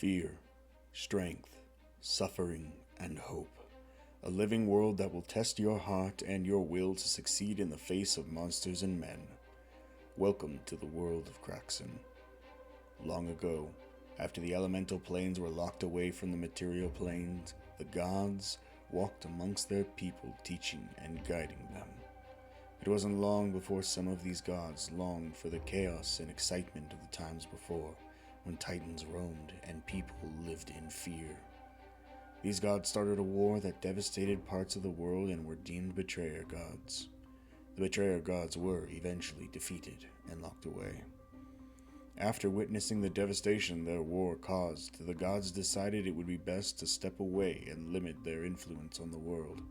Fear, strength, suffering, and hope. A living world that will test your heart and your will to succeed in the face of monsters and men. Welcome to the world of Craxon. Long ago, after the elemental planes were locked away from the material planes, the gods walked amongst their people, teaching and guiding them. It wasn't long before some of these gods longed for the chaos and excitement of the times before, when titans roamed and people lived in fear. These gods started a war that devastated parts of the world and were deemed betrayer gods. The betrayer gods were eventually defeated and locked away. After witnessing the devastation their war caused, the gods decided it would be best to step away and limit their influence on the world,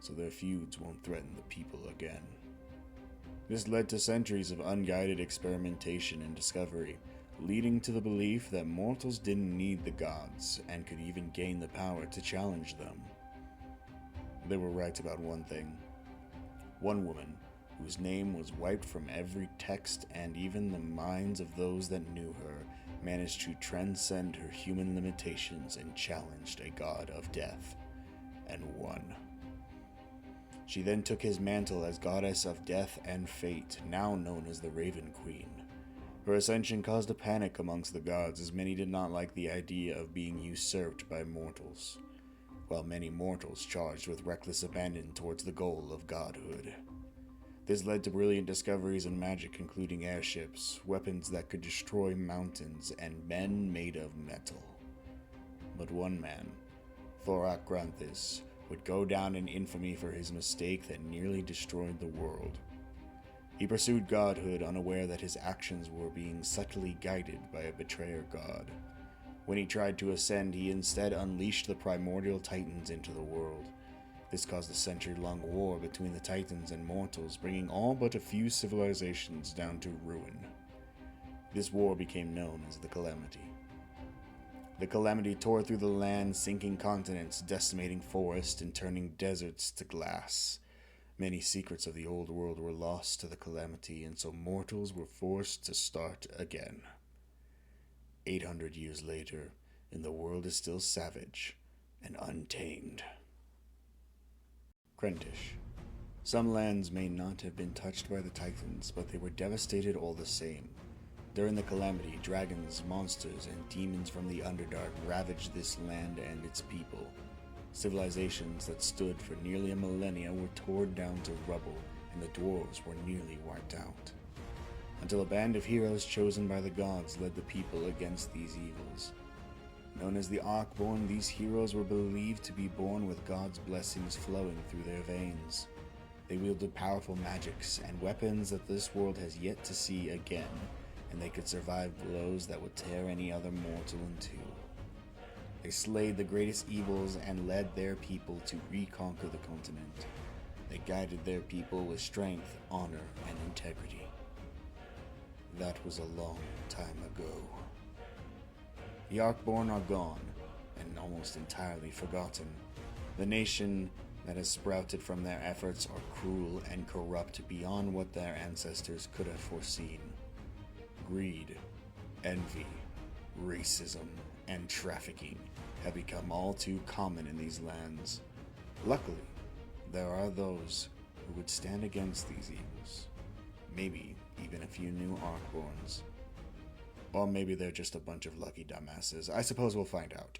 so their feuds won't threaten the people again. This led to centuries of unguided experimentation and discovery, leading to the belief that mortals didn't need the gods and could even gain the power to challenge them. They were right about one thing. One woman, whose name was wiped from every text and even the minds of those that knew her, managed to transcend her human limitations and challenged a god of death, and won. She then took his mantle as goddess of death and fate, now known as the Raven Queen. Her ascension caused a panic amongst the gods, as many did not like the idea of being usurped by mortals, while many mortals charged with reckless abandon towards the goal of godhood. This led to brilliant discoveries in magic, including airships, weapons that could destroy mountains, and men made of metal. But one man, Craxon and Krentish, would go down in infamy for his mistake that nearly destroyed the world. He pursued godhood, unaware that his actions were being subtly guided by a betrayer god. When he tried to ascend, he instead unleashed the primordial titans into the world. This caused a century-long war between the titans and mortals, bringing all but a few civilizations down to ruin. This war became known as the Calamity. The Calamity tore through the land, sinking continents, decimating forests, and turning deserts to glass. Many secrets of the old world were lost to the Calamity, and so mortals were forced to start again. 800 years later, and the world is still savage and untamed. Krentish. Some lands may not have been touched by the Titans, but they were devastated all the same. During the Calamity, dragons, monsters, and demons from the Underdark ravaged this land and its people. Civilizations that stood for nearly a millennia were torn down to rubble, and the dwarves were nearly wiped out. Until a band of heroes chosen by the gods led the people against these evils. Known as the Archborn, these heroes were believed to be born with God's blessings flowing through their veins. They wielded powerful magics and weapons that this world has yet to see again, and they could survive blows that would tear any other mortal in two. They slayed the greatest evils and led their people to reconquer the continent. They guided their people with strength, honor, and integrity. That was a long time ago. The Archborn are gone, and almost entirely forgotten. The nation that has sprouted from their efforts are cruel and corrupt beyond what their ancestors could have foreseen. Greed, envy, racism, and trafficking have become all too common in these lands. Luckily, there are those who would stand against these evils. Maybe even a few new Archborns. Or maybe they're just a bunch of lucky dumbasses. I suppose we'll find out.